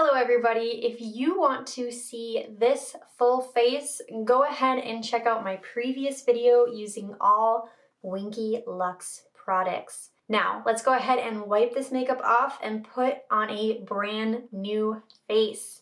Hello everybody, if you want to see this full face, go ahead and check out my previous video using all Winky Luxe products. Now, let's go ahead and wipe this makeup off and put on a brand new face.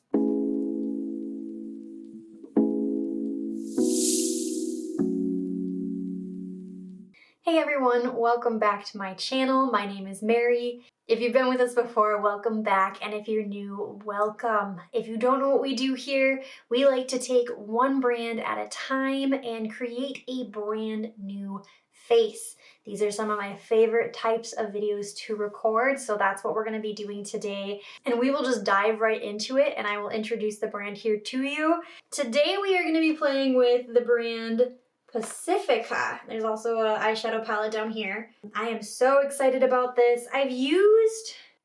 Hey everyone, welcome back to my channel. My name is Mary. If you've been with us before, welcome back, and if you're new, welcome. If you don't know what we do here, we like to take one brand at a time and create a brand new face. These are some of my favorite types of videos to record, so that's what we're going to be doing today. And we will just dive right into it, and I will introduce the brand here to you. Today we are going to be playing with the brand Pacifica. There's also an eyeshadow palette down here. I am so excited about this.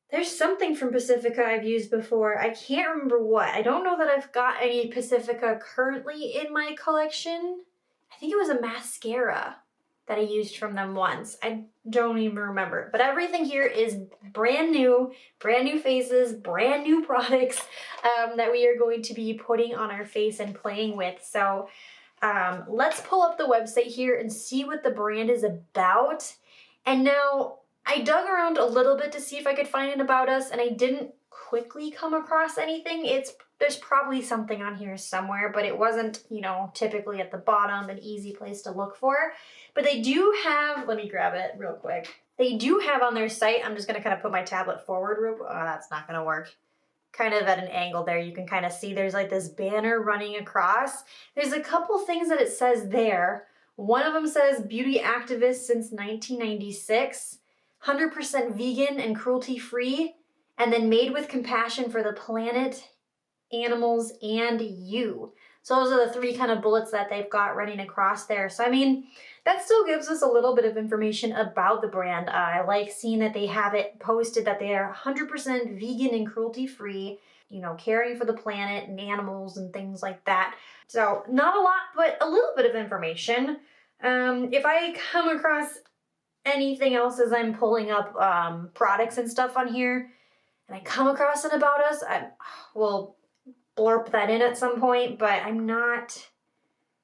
There's something from Pacifica I've used before. I can't remember what. I don't know that I've got any Pacifica currently in my collection. I think it was a mascara that I used from them once. I don't even remember. But everything here is brand new faces, brand new products that we are going to be putting on our face and playing with. So let's pull up the website here and see what the brand is about. And now I dug around a little bit to see if I could find an about us, and I didn't quickly come across anything. There's probably something on here somewhere, but it wasn't, typically at the bottom, an easy place to look for. But they do have, let me grab it real quick. They do have on their site, I'm just gonna kind of put my tablet forward real quick. Oh, that's not gonna work. Kind of at an angle there, you can kind of see there's like this banner running across. There's a couple things that it says there. One of them says beauty activist since 1996, 100% vegan and cruelty free, and then made with compassion for the planet, animals, and you. So those are the three kind of bullets that they've got running across there. So I mean, that still gives us a little bit of information about the brand. I like seeing that they have it posted that they are 100% vegan and cruelty free, caring for the planet and animals and things like that. So not a lot, but a little bit of information. If I come across anything else as I'm pulling up products and stuff on here, and I come across an about us, I will blurb that in at some point, but I'm not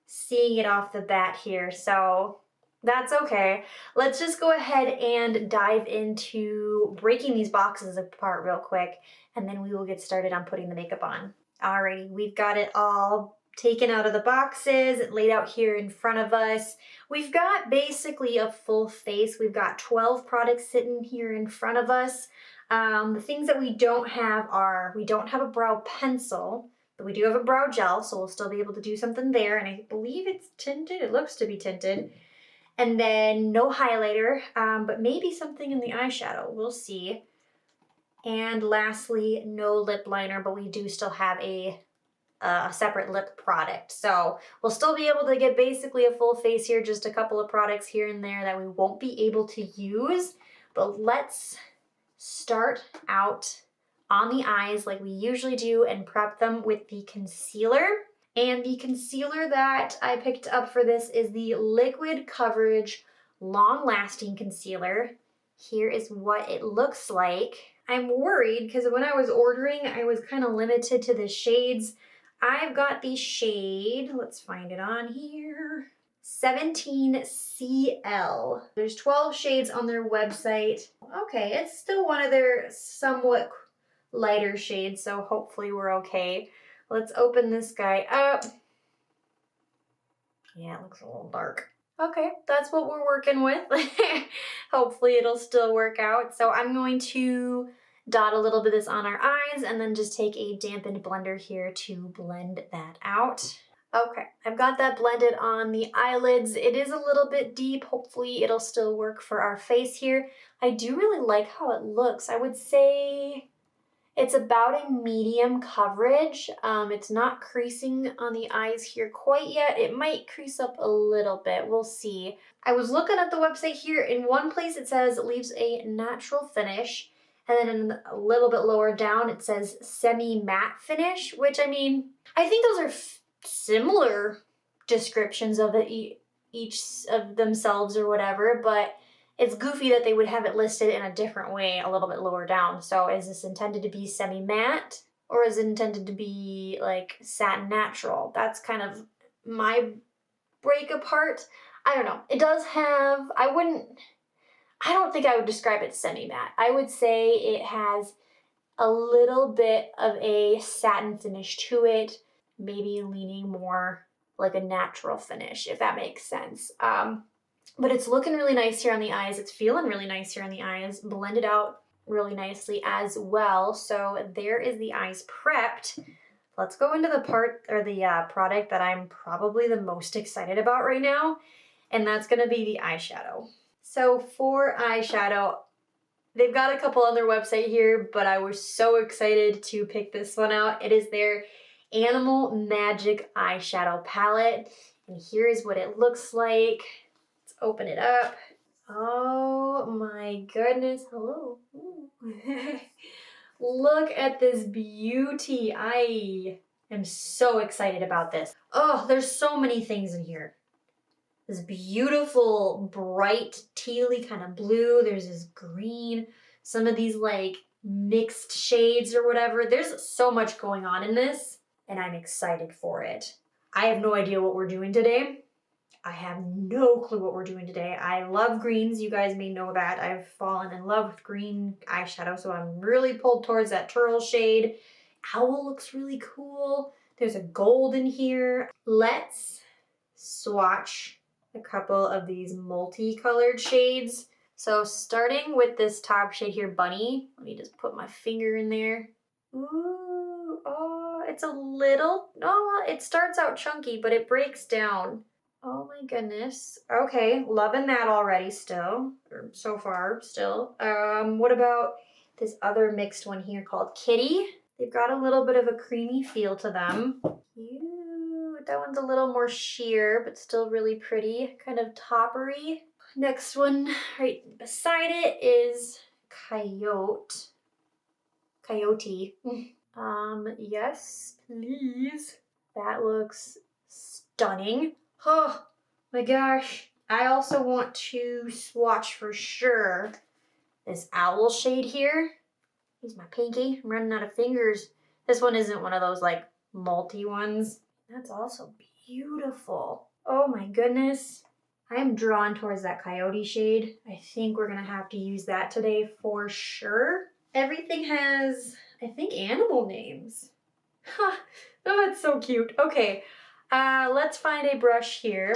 seeing it off the bat here, so that's okay. Let's just go ahead and dive into breaking these boxes apart real quick, and then we will get started on putting the makeup on. Alrighty, we've got it all taken out of the boxes, laid out here in front of us. We've got basically a full face. We've got 12 products sitting here in front of us. The things that we don't have are, we don't have a brow pencil, but we do have a brow gel, so we'll still be able to do something there, and I believe it's tinted. It looks to be tinted. And then no highlighter, but maybe something in the eyeshadow. We'll see. And lastly, no lip liner, but we do still have a separate lip product. So we'll still be able to get basically a full face here, just a couple of products here and there that we won't be able to use. But let's start out on the eyes like we usually do and prep them with the concealer. And the concealer that I picked up for this is the Liquid Coverage Long Lasting Concealer. Here is what it looks like. I'm worried because when I was ordering, I was kind of limited to the shades. I've got the shade, let's find it on here, 17CL. There's 12 shades on their website. Okay, it's still one of their somewhat lighter shades, so hopefully we're okay. Let's open this guy up. Yeah, it looks a little dark. Okay, that's what we're working with. Hopefully it'll still work out. So I'm going to dot a little bit of this on our eyes and then just take a dampened blender here to blend that out. Okay, I've got that blended on the eyelids. It is a little bit deep. Hopefully it'll still work for our face here. I do really like how it looks. I would say it's about a medium coverage. It's not creasing on the eyes here quite yet. It might crease up a little bit. We'll see. I was looking at the website here. In one place it says it leaves a natural finish. And then a little bit lower down it says semi-matte finish, which I mean, I think those are similar descriptions of each of themselves or whatever, but it's goofy that they would have it listed in a different way a little bit lower down. So is this intended to be semi-matte? Or is it intended to be like satin natural? That's kind of my break apart. I don't know. It does have, I don't think I would describe it semi-matte. I would say it has a little bit of a satin finish to it, maybe leaning more like a natural finish, if that makes sense. But it's looking really nice here on the eyes. It's feeling really nice here on the eyes, blended out really nicely as well. So there is the eyes prepped. Let's go into the part or the product that I'm probably the most excited about right now, and that's gonna be the eyeshadow. So for eyeshadow, they've got a couple on their website here, but I was so excited to pick this one out. It is their Animal Magic eyeshadow palette, and here is what it looks like. Let's open it up. Oh my goodness, hello. Look at this beauty. I am so excited about this. Oh, there's so many things in here. This beautiful, bright, tealy kind of blue. There's this green, some of these like mixed shades or whatever. There's so much going on in this, and I'm excited for it. I have no idea what we're doing today. I have no clue what we're doing today. I love greens. You guys may know that. I've fallen in love with green eyeshadow, so I'm really pulled towards that Turtle shade. Owl looks really cool. There's a gold in here. Let's swatch a couple of these multicolored shades. So starting with this top shade here, Bunny. Let me just put my finger in there. Ooh, oh, it's a little, oh, it starts out chunky, but it breaks down. Oh my goodness. Okay, loving that already still, or so far still. What about this other mixed one here called Kitty? They've got a little bit of a creamy feel to them. Cute. That one's a little more sheer, but still really pretty, kind of toppery. Next one right beside it is Coyote. Yes, please. That looks stunning. Oh my gosh. I also want to swatch for sure this Owl shade here. Here's my pinky. I'm running out of fingers. This one isn't one of those like multi ones. That's also beautiful. Oh my goodness. I am drawn towards that Coyote shade. I think we're gonna have to use that today for sure. Everything has, I think, animal names. Huh. Oh, that's so cute. Okay, let's find a brush here.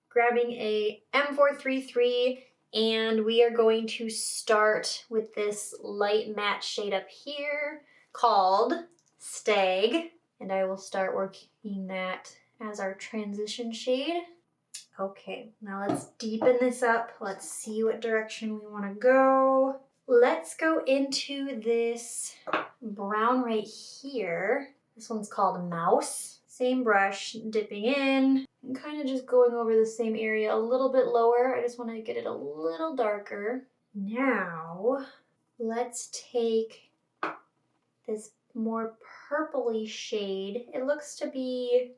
Grabbing a M433, and we are going to start with this light matte shade up here called Stag. And I will start working that as our transition shade. Okay, now let's deepen this up. Let's see what direction we want to go. Let's go into this brown right here. This one's called Mouse. Same brush, dipping in, and kind of just going over the same area a little bit lower. I just want to get it a little darker. Now, let's take this more purpley shade. It looks to be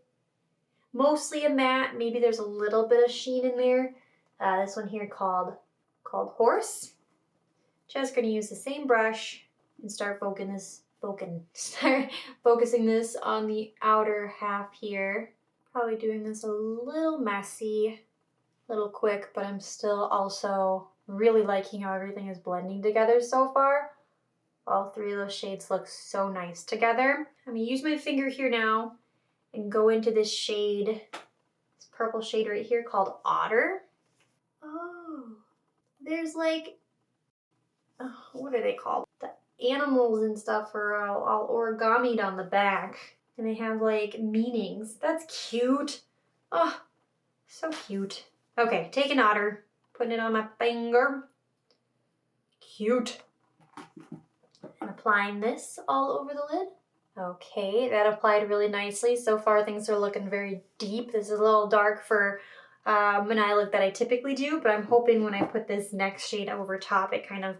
mostly a matte. Maybe there's a little bit of sheen in there. This one here called Horse. Just gonna use the same brush and start focusing this on the outer half here. Probably doing this a little messy, a little quick, but I'm still also really liking how everything is blending together so far. All three of those shades look so nice together. I'm gonna use my finger here now and go into this shade, this purple shade right here called Otter. Oh, there's like, what are they called? The animals and stuff are all origamied on the back, and they have like meanings. That's cute. Oh, so cute. Okay, take an otter, putting it on my finger. Cute. And applying this all over the lid. Okay, that applied really nicely. So far things are looking very deep. This is a little dark for an eye look that I typically do, but I'm hoping when I put this next shade over top, it kind of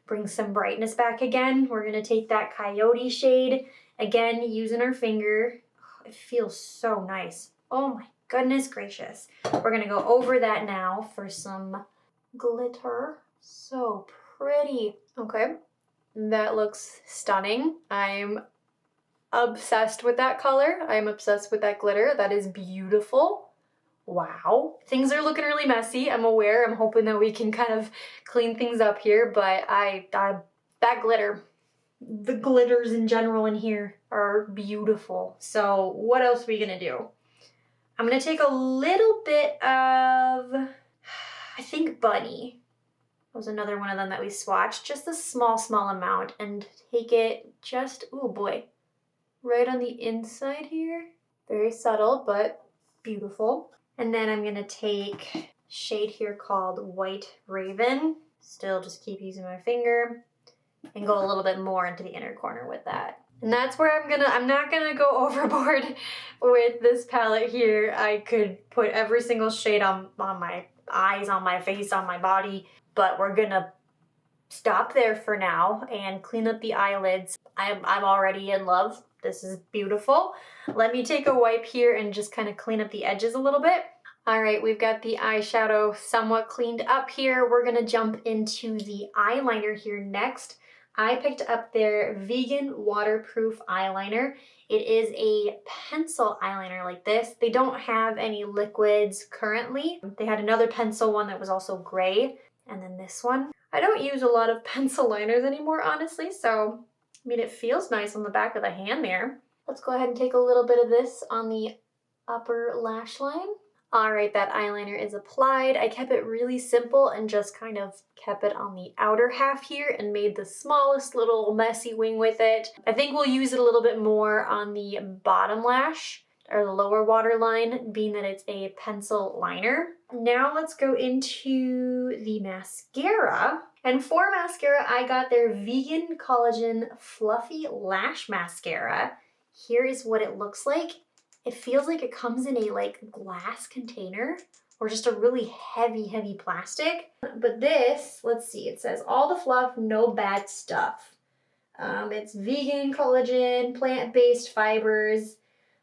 brings some brightness back again. We're gonna take that Coyote shade, again, using our finger. Oh, it feels so nice. Oh my goodness gracious. We're gonna go over that now for some glitter. So pretty. Okay, that looks stunning. I'm obsessed with that color. I'm obsessed with that glitter. That is beautiful. Wow. Things are looking really messy. I'm aware. I'm hoping that we can kind of clean things up here, but that glitter, the glitters in general in here are beautiful. So what else are we gonna do? I'm gonna take a little bit of, I think Bunny. That was another one of them that we swatched. Just a small amount, and take it just, oh boy, right on the inside here. Very subtle, but beautiful. And then I'm gonna take a shade here called White Raven. Still just keep using my finger and go a little bit more into the inner corner with that. And that's where I'm not gonna go overboard with this palette here. I could put every single shade on my eyes, on my face, on my body, but we're gonna stop there for now and clean up the eyelids. I'm already in love. This is beautiful. Let me take a wipe here and just kind of clean up the edges a little bit. All right, we've got the eyeshadow somewhat cleaned up here. We're gonna jump into the eyeliner here next. I picked up their vegan waterproof eyeliner. It is a pencil eyeliner like this. They don't have any liquids currently. They had another pencil one that was also gray, and then this one. I don't use a lot of pencil liners anymore, honestly, so, I mean, it feels nice on the back of the hand there. Let's go ahead and take a little bit of this on the upper lash line. All right, that eyeliner is applied. I kept it really simple and just kind of kept it on the outer half here and made the smallest little messy wing with it. I think we'll use it a little bit more on the bottom lash or the lower waterline, being that it's a pencil liner. Now let's go into the mascara. And for mascara, I got their Vegan Collagen Fluffy Lash Mascara. Here is what it looks like. It feels like it comes in a like glass container or just a really heavy plastic. But this, let's see, it says all the fluff, no bad stuff. It's vegan collagen, plant-based fibers,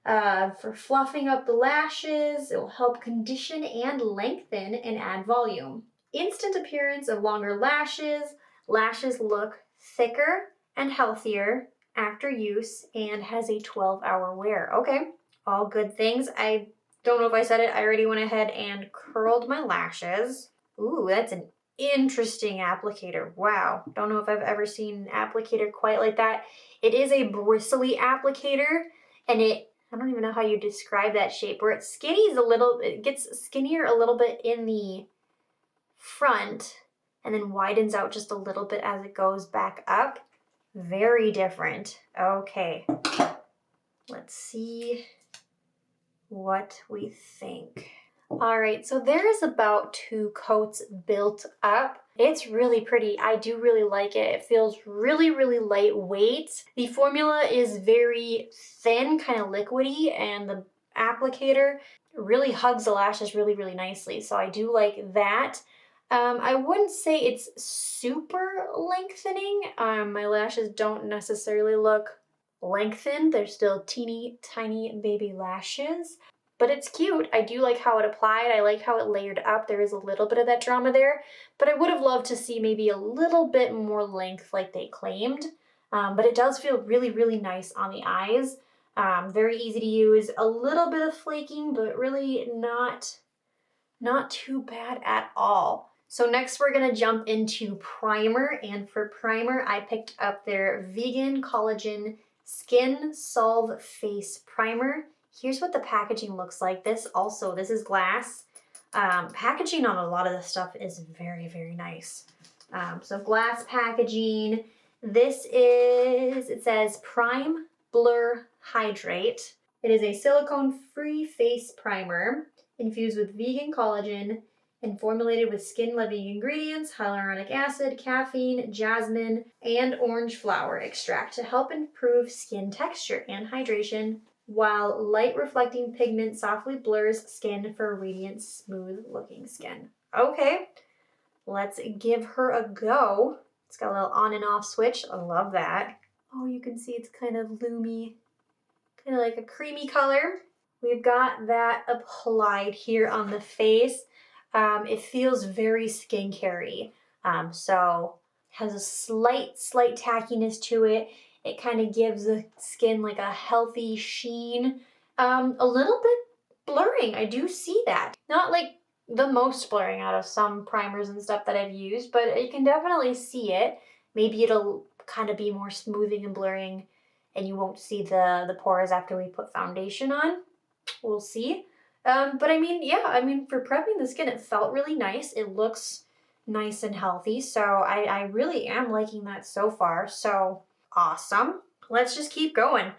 for fluffing up the lashes. It will help condition and lengthen and add volume. Instant appearance of longer lashes. Lashes look thicker and healthier after use and has a 12-hour wear. Okay. All good things. I don't know if I said it, I already went ahead and curled my lashes. Ooh, that's an interesting applicator. Wow, don't know if I've ever seen an applicator quite like that. It is a bristly applicator, and I don't even know how you describe that shape, where it's skinny is it gets skinnier a little bit in the front, and then widens out just a little bit as it goes back up. Very different. Okay, let's see what we think. All right, so there is about 2 coats built up. It's really pretty. I do really like it. It feels really lightweight. The formula is very thin, kind of liquidy, and the applicator really hugs the lashes really nicely. So I do like that. I wouldn't say it's super lengthening. My lashes don't necessarily look lengthened. They're still teeny tiny baby lashes, but it's cute. I do like how it applied. I like how it layered up. There is a little bit of that drama there, but I would have loved to see maybe a little bit more length like they claimed. But it does feel really nice on the eyes. Very easy to use. A little bit of flaking, but really not too bad at all. So next we're gonna jump into primer, and for primer I picked up their Vegan Collagen Skin Solve Face Primer. Here's what the packaging looks like. This is glass. Packaging on a lot of this stuff is very nice. So glass packaging. It says Prime, Blur, Hydrate. It is a silicone-free face primer infused with vegan collagen and formulated with skin-loving ingredients, hyaluronic acid, caffeine, jasmine, and orange flower extract to help improve skin texture and hydration, while light reflecting pigment softly blurs skin for radiant, smooth-looking skin. Okay, let's give her a go. It's got a little on and off switch. I love that. Oh, you can see it's kind of loomy, kind of like a creamy color. We've got that applied here on the face. It feels very skincare-y, so has a slight tackiness to it. It kind of gives the skin like a healthy sheen. A little bit blurring, I do see that. Not like the most blurring out of some primers and stuff that I've used, but you can definitely see it. Maybe it'll kind of be more smoothing and blurring and you won't see the pores after we put foundation on. We'll see. But I mean, yeah, I mean, for prepping the skin, it felt really nice. It looks nice and healthy. So I really am liking that so far. So awesome. Let's just keep going.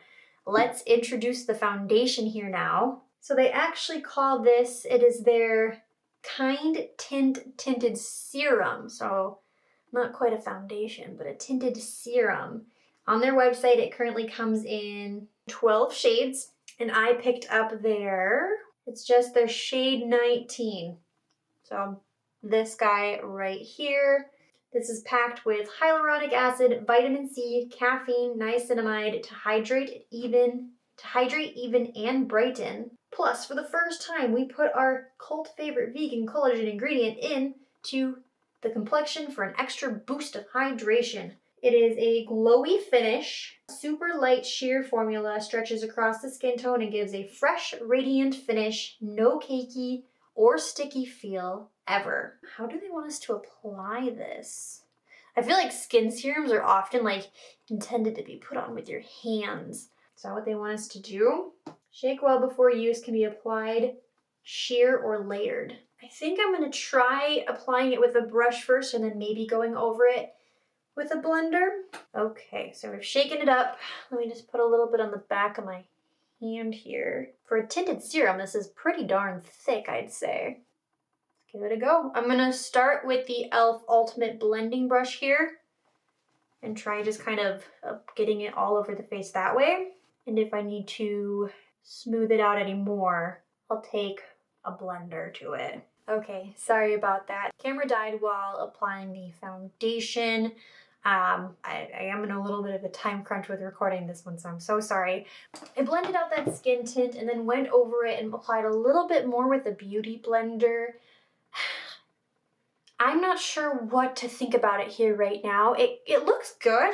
Let's introduce the foundation here now. So they actually call this, it is their Kind Tint Tinted Serum. So not quite a foundation, but a tinted serum. On their website, it currently comes in 12 shades, and I picked up it's just their shade 19. So this guy right here. This is packed with hyaluronic acid, vitamin C, caffeine, niacinamide to hydrate even and brighten. Plus, for the first time, we put our cult favorite vegan collagen ingredient into the complexion for an extra boost of hydration. It is a glowy finish. Super light sheer formula stretches across the skin tone and gives a fresh, radiant finish, no cakey or sticky feel ever. How do they want us to apply this? I feel like skin serums are often like intended to be put on with your hands. Is that what they want us to do? Shake well before use, can be applied sheer or layered. I think I'm gonna try applying it with a brush first and then maybe going over it with a blender. Okay, so we've shaken it up. Let me just put a little bit on the back of my hand here. For a tinted serum, this is pretty darn thick, I'd say. Let's give it a go. I'm gonna start with the e.l.f. Ultimate Blending Brush here and try just kind of getting it all over the face that way. And if I need to smooth it out anymore, I'll take a blender to it. Okay, sorry about that. Camera died while applying the foundation. I am in a little bit of a time crunch with recording this one, so I'm so sorry. I blended out that skin tint and then went over it and applied a little bit more with the Beauty Blender. I'm not sure what to think about it here right now. It looks good,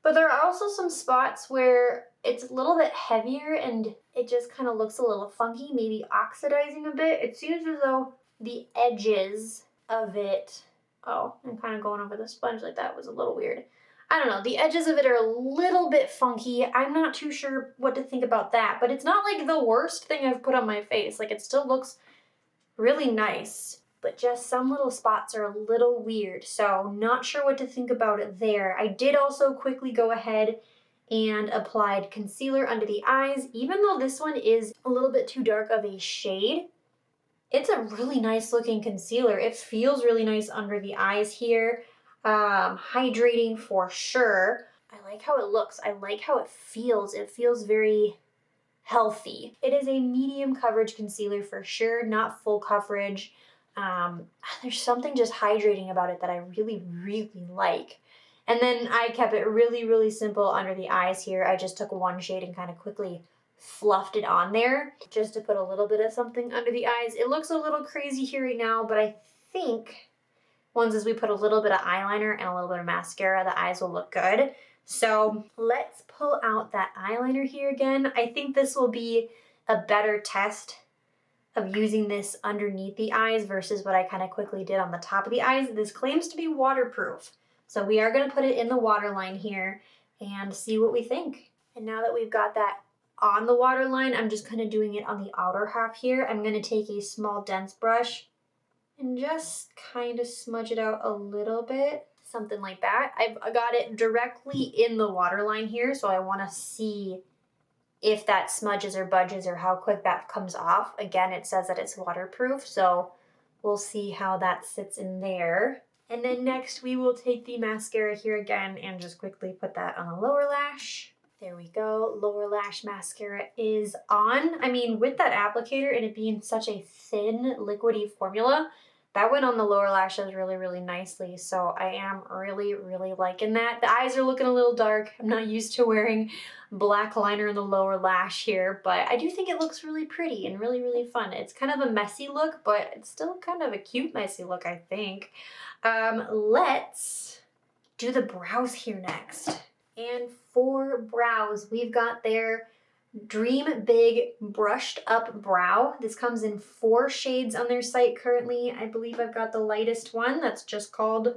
but there are also some spots where it's a little bit heavier and it just kind of looks a little funky, maybe oxidizing a bit. It seems as though the edges of it, oh, I'm kind of going over the sponge like that was a little weird. I don't know, the edges of it are a little bit funky. I'm not too sure what to think about that, but it's not like the worst thing I've put on my face. Like, it still looks really nice, but just some little spots are a little weird. So not sure what to think about it there. I did also quickly go ahead and applied concealer under the eyes. Even though this one is a little bit too dark of a shade, it's a really nice looking concealer. It feels really nice under the eyes here. Hydrating for sure. I like how it looks. I like how it feels. It feels very healthy. It is a medium coverage concealer for sure, not full coverage. There's something just hydrating about it that I really, really like. And then I kept it really, really simple under the eyes here. I just took one shade and kind of quickly fluffed it on there just to put a little bit of something under the eyes. It looks a little crazy here right now, but I think once as we put a little bit of eyeliner and a little bit of mascara, the eyes will look good. So let's pull out that eyeliner here again. I think this will be a better test of using this underneath the eyes versus what I kind of quickly did on the top of the eyes. This claims to be waterproof. So we are gonna put it in the waterline here and see what we think. And now that we've got that on the waterline, I'm just kind of doing it on the outer half here. I'm gonna take a small dense brush and just kind of smudge it out a little bit, something like that. I've got it directly in the waterline here, so I wanna see if that smudges or budges or how quick that comes off. Again, it says that it's waterproof, so we'll see how that sits in there. And then next we will take the mascara here again and just quickly put that on the lower lash. There we go, lower lash mascara is on. I mean, with that applicator and it being such a thin, liquidy formula, that went on the lower lashes really, really nicely. So I am really, really liking that. The eyes are looking a little dark. I'm not used to wearing black liner in the lower lash here, but I do think it looks really pretty and really, really fun. It's kind of a messy look, but it's still kind of a cute, messy look, I think. Let's do the brows here next. And for brows, we've got their Dream Big Brushed Up Brow. This comes in 4 shades on their site currently. I believe I've got the lightest one that's just called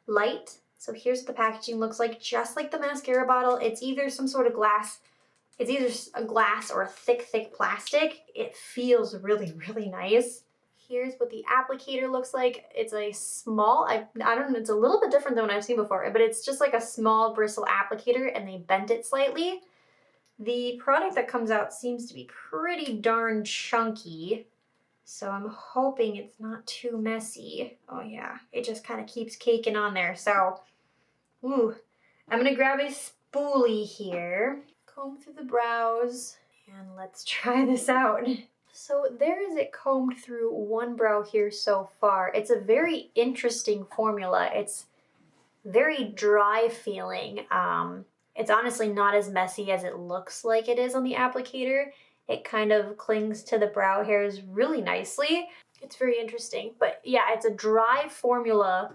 Light. So here's what the packaging looks like, just like the mascara bottle. It's either some sort of glass, it's either a glass or a thick plastic. It feels really, really nice. Here's what the applicator looks like. It's a small, I don't know, it's a little bit different than what I've seen before, but it's just like a small bristle applicator and they bent it slightly. The product that comes out seems to be pretty darn chunky, so I'm hoping it's not too messy. Oh yeah, it just kind of keeps caking on there. So, ooh, I'm gonna grab a spoolie here, comb through the brows, and let's try this out. So there is it combed through one brow here so far. It's a very interesting formula. It's very dry feeling. It's honestly not as messy as it looks like it is on the applicator. It kind of clings to the brow hairs really nicely. It's very interesting, but yeah, it's a dry formula,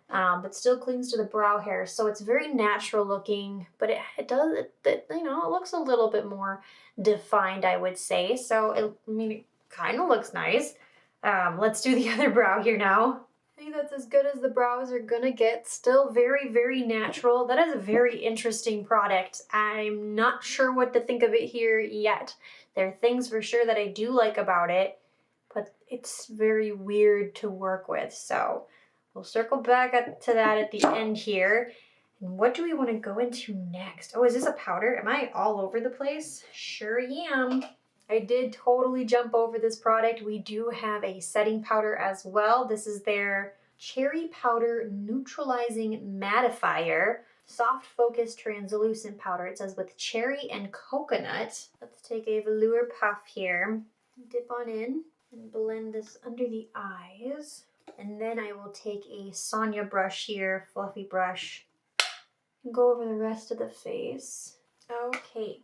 but still clings to the brow hair. So it's very natural looking, but it looks a little bit more defined, I would say. So it kind of looks nice. Let's do the other brow here now. I think that's as good as the brows are gonna get. Still very, very natural. That is a very interesting product. I'm not sure what to think of it here yet. There are things for sure that I do like about it, but it's very weird to work with. So we'll circle back to that at the end here. And what do we want to go into next? Oh, is this a powder? Am I all over the place? Sure am. I did totally jump over this product. We do have a setting powder as well. This is their Cherry Powder Neutralizing Mattifier. Soft Focus Translucent Powder. It says with cherry and coconut. Let's take a velour puff here. Dip on in and blend this under the eyes. And then I will take a Sonia brush here, fluffy brush, and go over the rest of the face. Okay,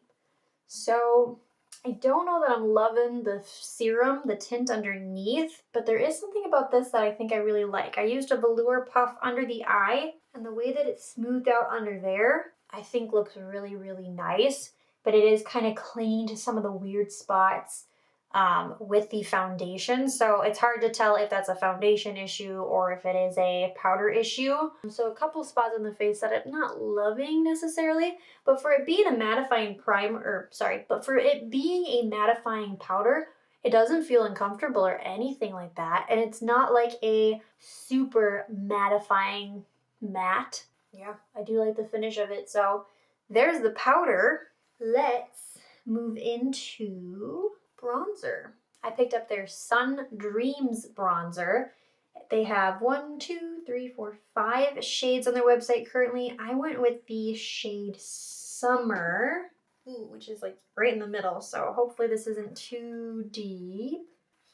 so I don't know that I'm loving the serum, the tint underneath, but there is something about this that I think I really like. I used a velour puff under the eye, and the way that it's smoothed out under there, I think looks really, really nice, but it is kind of clinging to some of the weird spots with the foundation. So it's hard to tell if that's a foundation issue or if it is a powder issue. So a couple spots on the face that I'm not loving necessarily, but for it being a mattifying for it being a mattifying powder, it doesn't feel uncomfortable or anything like that. And it's not like a super mattifying matte. Yeah, I do like the finish of it. So there's the powder. Let's move into bronzer. I picked up their Sun Dreams bronzer. They have 5 shades on their website currently. I went with the shade Summer, which is like right in the middle, so hopefully this isn't too deep.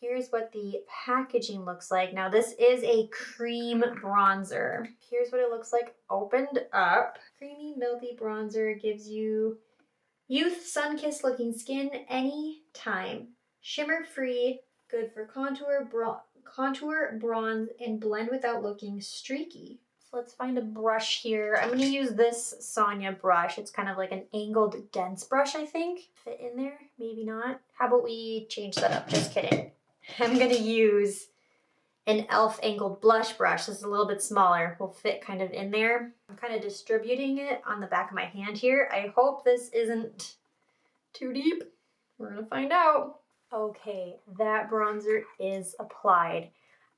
Here's what the packaging looks like. Now this is a cream bronzer. Here's what it looks like opened up. Creamy, milky bronzer gives you youth, sun-kissed looking skin anytime. Shimmer free, good for contour, bronze, and blend without looking streaky. So let's find a brush here. I'm going to use this Sonia brush. It's kind of like an angled dense brush, I think. Fit in there? Maybe not. How about we change that up? Just kidding. I'm going to use an e.l.f. angled blush brush. This is a little bit smaller. Will fit kind of in there. I'm kind of distributing it on the back of my hand here. I hope this isn't too deep. We're gonna find out. Okay, that bronzer is applied.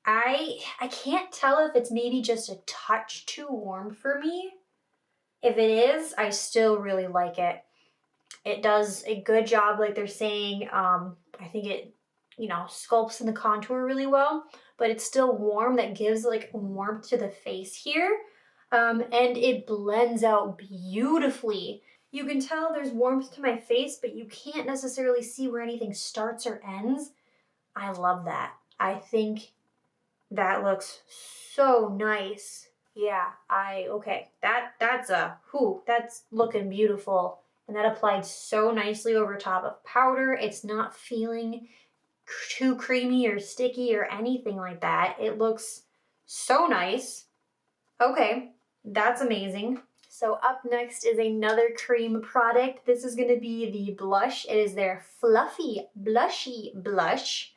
I can't tell if it's maybe just a touch too warm for me. If it is, I still really like it. It does a good job, like they're saying. I think it, sculpts in the contour really well, but it's still warm. That gives like warmth to the face here. And it blends out beautifully. You can tell there's warmth to my face, but you can't necessarily see where anything starts or ends. I love that. I think that looks so nice. Yeah, that's looking beautiful. And that applied so nicely over top of powder. It's not feeling too creamy or sticky or anything like that. It looks so nice. Okay, that's amazing. So up next is another cream product. This is gonna be the blush. It is their Fluffy Blushy Blush.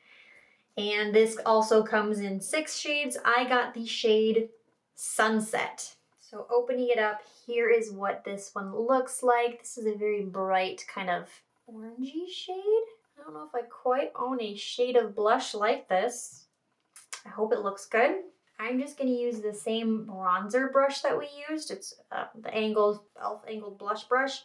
And this also comes in 6 shades. I got the shade Sunset. So opening it up, here is what this one looks like. This is a very bright kind of orangey shade. I don't know if I quite own a shade of blush like this. I hope it looks good. I'm just gonna use the same bronzer brush that we used. It's the e.l.f. angled blush brush.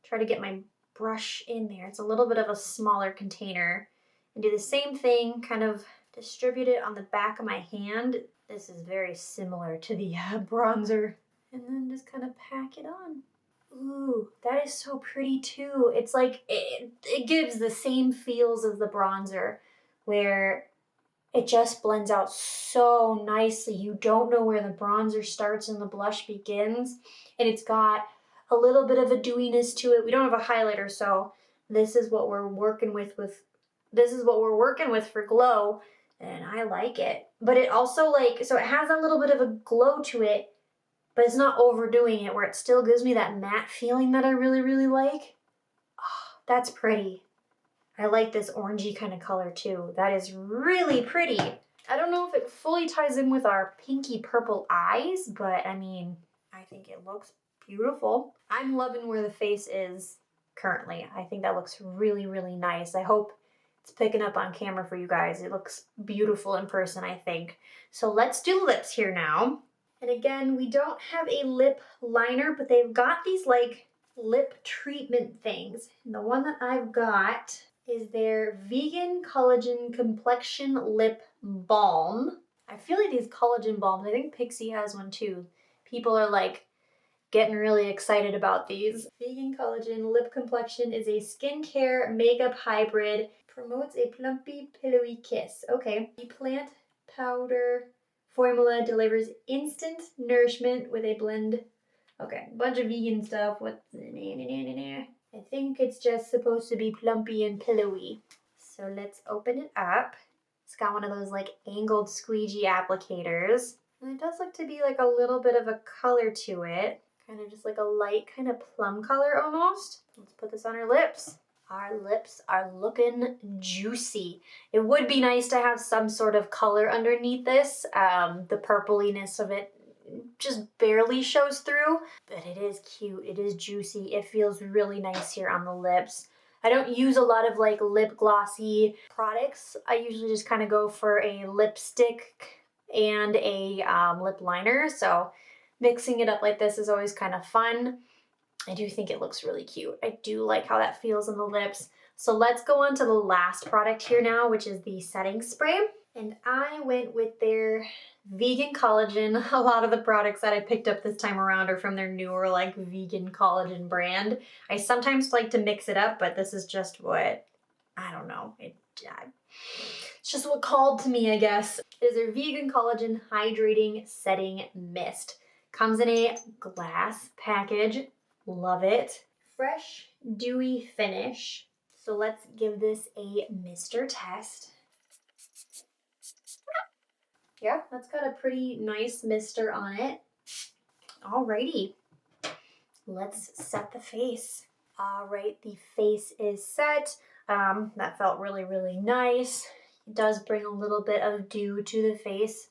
Try to get my brush in there. It's a little bit of a smaller container. And do the same thing, kind of distribute it on the back of my hand. This is very similar to the bronzer. And then just kind of pack it on. Ooh, that is so pretty too. It's like, it gives the same feels as the bronzer, where it just blends out so nicely. You don't know where the bronzer starts and the blush begins. And it's got a little bit of a dewiness to it. We don't have a highlighter, so this is what we're working with for glow, and I like it. But it also so it has a little bit of a glow to it, but it's not overdoing it, where it still gives me that matte feeling that I really, really like. Oh, that's pretty. I like this orangey kind of color too. That is really pretty. I don't know if it fully ties in with our pinky purple eyes, but I mean, I think it looks beautiful. I'm loving where the face is currently. I think that looks really, really nice. I hope it's picking up on camera for you guys. It looks beautiful in person, I think. So let's do lips here now. And again, we don't have a lip liner, but they've got these like lip treatment things. And the one that I've got is their Vegan Collagen Complexion Lip Balm. I feel like these collagen balms, I think Pixie has one too. People are like getting really excited about these. Vegan Collagen Lip Complexion is a skincare makeup hybrid. Promotes a plumpy, pillowy kiss. Okay. The plant powder formula delivers instant nourishment with a blend. Okay, bunch of vegan stuff. What's I think it's just supposed to be plumpy and pillowy. So let's open it up. It's got one of those like angled squeegee applicators. And it does look to be like a little bit of a color to it. Kind of just like a light kind of plum color almost. Let's put this on our lips. Our lips are looking juicy. It would be nice to have some sort of color underneath this. The purpliness of it just barely shows through, but it is cute. It is juicy. It feels really nice here on the lips. I don't use a lot of like lip glossy products. I usually just kind of go for a lipstick and a lip liner. So mixing it up like this is always kind of fun. I do think it looks really cute. I do like how that feels on the lips. So let's go on to the last product here now, which is the setting spray. And I went with their Vegan Collagen. A lot of the products that I picked up this time around are from their newer like Vegan Collagen brand. I sometimes like to mix it up, but this is just what, I don't know. It's just what called to me, I guess. It is their Vegan Collagen Hydrating Setting Mist. Comes in a glass package. Love it. Fresh, dewy finish. So let's give this a mister test. Yeah, that's got a pretty nice mister on it. Alrighty, let's set the face. Alright, the face is set. That felt really, really nice. It does bring a little bit of dew to the face.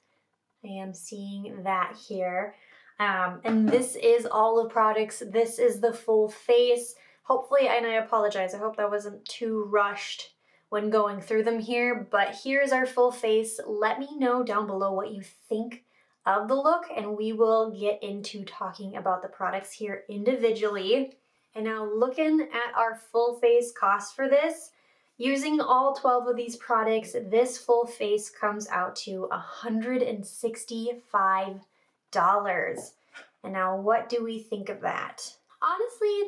I am seeing that here. And this is all the products. This is the full face. Hopefully, and I apologize, I hope that wasn't too rushed when going through them here, but here's our full face. Let me know down below what you think of the look, and we will get into talking about the products here individually. And now looking at our full face cost for this, using all 12 of these products, this full face comes out to $165. And now what do we think of that? Honestly,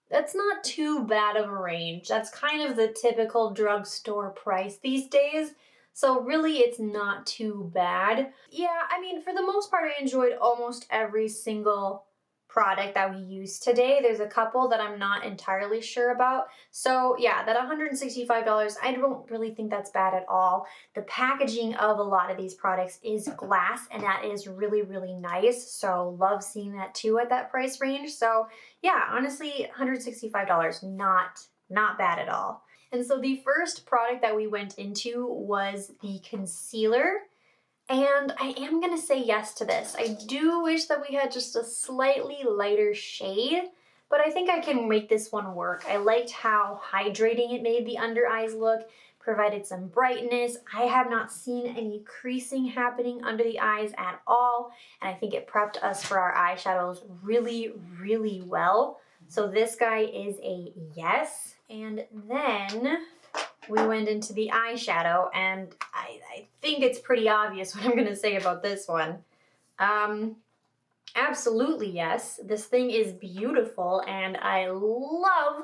that's not too bad of a range. That's kind of the typical drugstore price these days. So really it's not too bad. Yeah, I mean, for the most part, I enjoyed almost every single product that we use today. There's a couple that I'm not entirely sure about. So yeah, that $165, I don't really think that's bad at all. The packaging of a lot of these products is glass, and that is really, really nice. So love seeing that too at that price range. So yeah, honestly, $165, not bad at all. And so the first product that we went into was the concealer. And I am gonna say yes to this. I do wish that we had just a slightly lighter shade, but I think I can make this one work. I liked how hydrating it made the under eyes look, provided some brightness. I have not seen any creasing happening under the eyes at all, and I think it prepped us for our eyeshadows really, really well. So this guy is a yes. And then we went into the eyeshadow, and I think it's pretty obvious what I'm going to say about this one. Absolutely yes. This thing is beautiful, and I love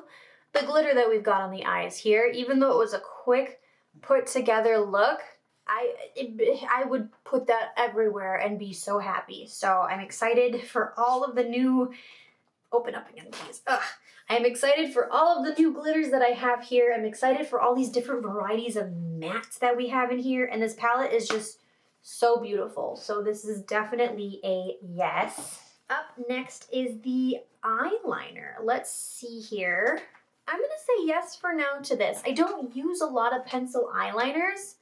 the glitter that we've got on the eyes here. Even though it was a quick put together look, I would put that everywhere and be so happy. So I'm excited for all of the new, open up again please. I'm excited for all of the new glitters that I have here. I'm excited for all these different varieties of mattes that we have in here, and this palette is just so beautiful. So this is definitely a yes. Up next is the eyeliner. Let's see here. I'm gonna say yes for now to this. I don't use a lot of pencil eyeliners,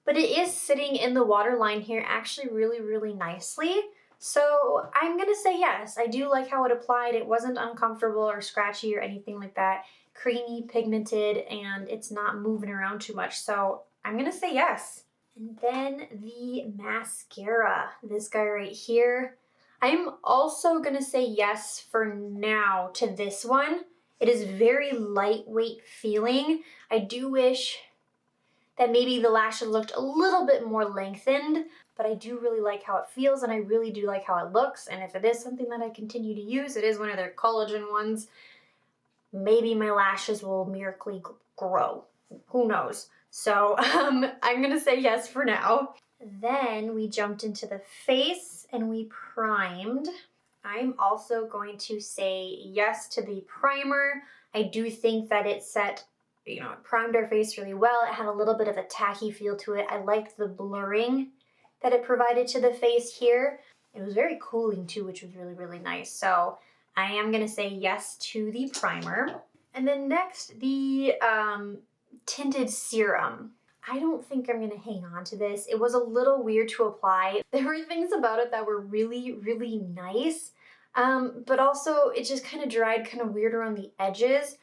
but it is sitting in the waterline here actually really, really nicely. So I'm gonna say yes. I do like how it applied. It wasn't uncomfortable or scratchy or anything like that. Creamy, pigmented, and it's not moving around too much. So I'm gonna say yes. And then the mascara, this guy right here. I'm also gonna say yes for now to this one. It is very lightweight feeling. I do wish that maybe the lashes looked a little bit more lengthened, but I do really like how it feels, and I really do like how it looks. And if it is something that I continue to use, it is one of their collagen ones, maybe my lashes will miraculously grow. Who knows? So I'm gonna say yes for now. Then we jumped into the face and we primed. I'm also going to say yes to the primer. I do think that it set, you know, it primed our face really well. It had a little bit of a tacky feel to it. I liked the blurring that it provided to the face here. It was very cooling too, which was really, really nice. So I am gonna say yes to the primer. And then next, the tinted serum. I don't think I'm gonna hang on to this. It was a little weird to apply. There were things about it that were really, really nice, but also it just kind of dried kind of weird around the edges.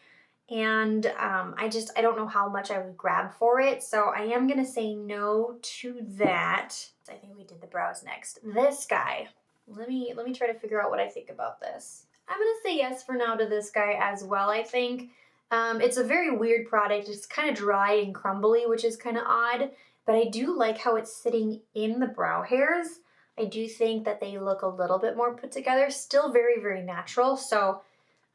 And I don't know how much I would grab for it. So I am gonna say no to that. I think we did the brows next. This guy, let me try to figure out what I think about this. I'm gonna say yes for now to this guy as well, I think. It's a very weird product. It's kind of dry and crumbly, which is kind of odd, but I do like how it's sitting in the brow hairs. I do think that they look a little bit more put together, still very, very natural. So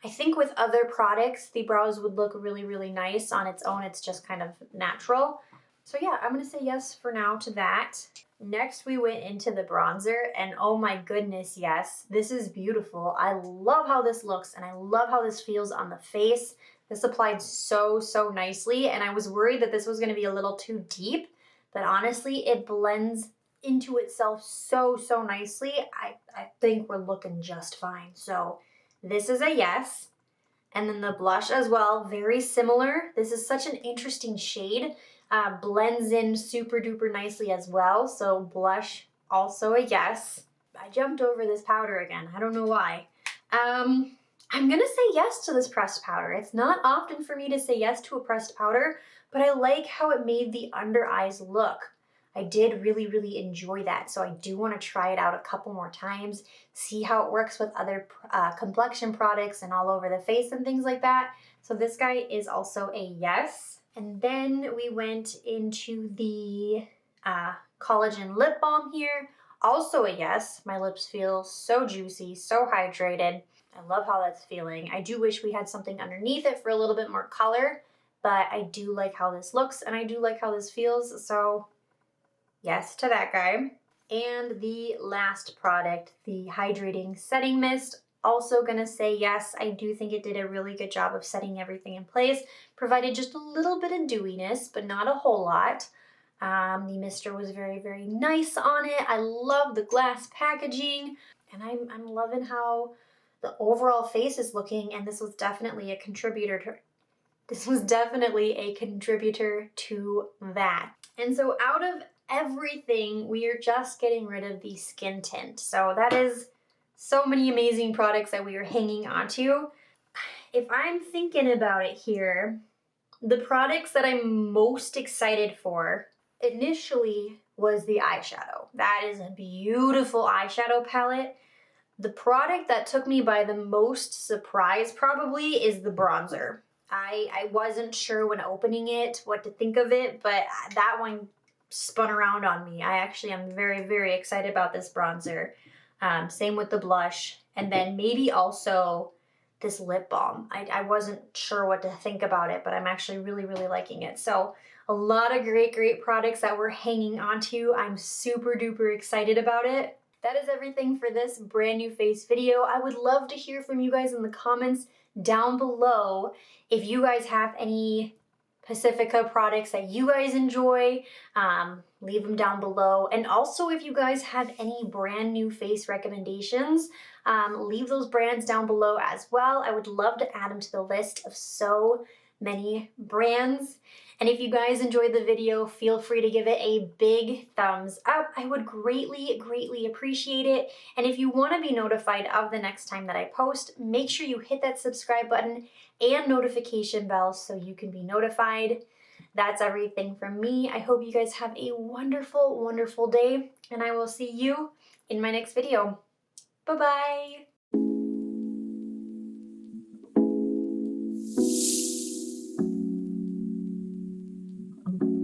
I think with other products, the brows would look really, really nice on its own. It's just kind of natural. So yeah, I'm gonna say yes for now to that. Next, we went into the bronzer, and oh my goodness, yes, this is beautiful. I love how this looks, and I love how this feels on the face. This applied so, so nicely, and I was worried that this was gonna be a little too deep, but honestly, it blends into itself so, so nicely. I think we're looking just fine. So this is a yes. And then the blush as well, very similar. This is such an interesting shade. Blends in super duper nicely as well. So blush, also a yes. I jumped over this powder again. I don't know why. I'm gonna say yes to this pressed powder. It's not often for me to say yes to a pressed powder, but I like how it made the under eyes look. I did really, really enjoy that. So I do want to try it out a couple more times, see how it works with other complexion products and all over the face and things like that. So this guy is also a yes. And then we went into the collagen lip balm here. Also a yes. My lips feel so juicy, so hydrated. I love how that's feeling. I do wish we had something underneath it for a little bit more color, but I do like how this looks and I do like how this feels. So yes to that guy. And the last product, the Hydrating Setting Mist, also gonna say yes, I do think it did a really good job of setting everything in place, provided just a little bit of dewiness, but not a whole lot. The mister was very, very nice on it. I love the glass packaging, and I'm loving how the overall face is looking, and this was definitely a contributor to that. And so out of everything, we are just getting rid of the skin tint. So that is so many amazing products that we are hanging on to. If I'm thinking about it here, the products that I'm most excited for initially was the eyeshadow. That is a beautiful eyeshadow palette. The product that took me by the most surprise probably is the bronzer. I wasn't sure when opening it what to think of it, but that one spun around on me. I actually am very, very excited about this bronzer. Same with the blush. And then maybe also this lip balm. I wasn't sure what to think about it, but I'm actually really, really liking it. So a lot of great, great products that we're hanging on to. I'm super duper excited about it. That is everything for this brand new face video. I would love to hear from you guys in the comments down below if you guys have any Pacifica products that you guys enjoy. Leave them down below. And also if you guys have any brand new face recommendations, leave those brands down below as well. I would love to add them to the list of so many brands. And if you guys enjoyed the video, feel free to give it a big thumbs up. I would greatly, greatly appreciate it. And if you want to be notified of the next time that I post, make sure you hit that subscribe button and notification bell so you can be notified. That's everything from me. I hope you guys have a wonderful, wonderful day, and I will see you in my next video. Bye-bye.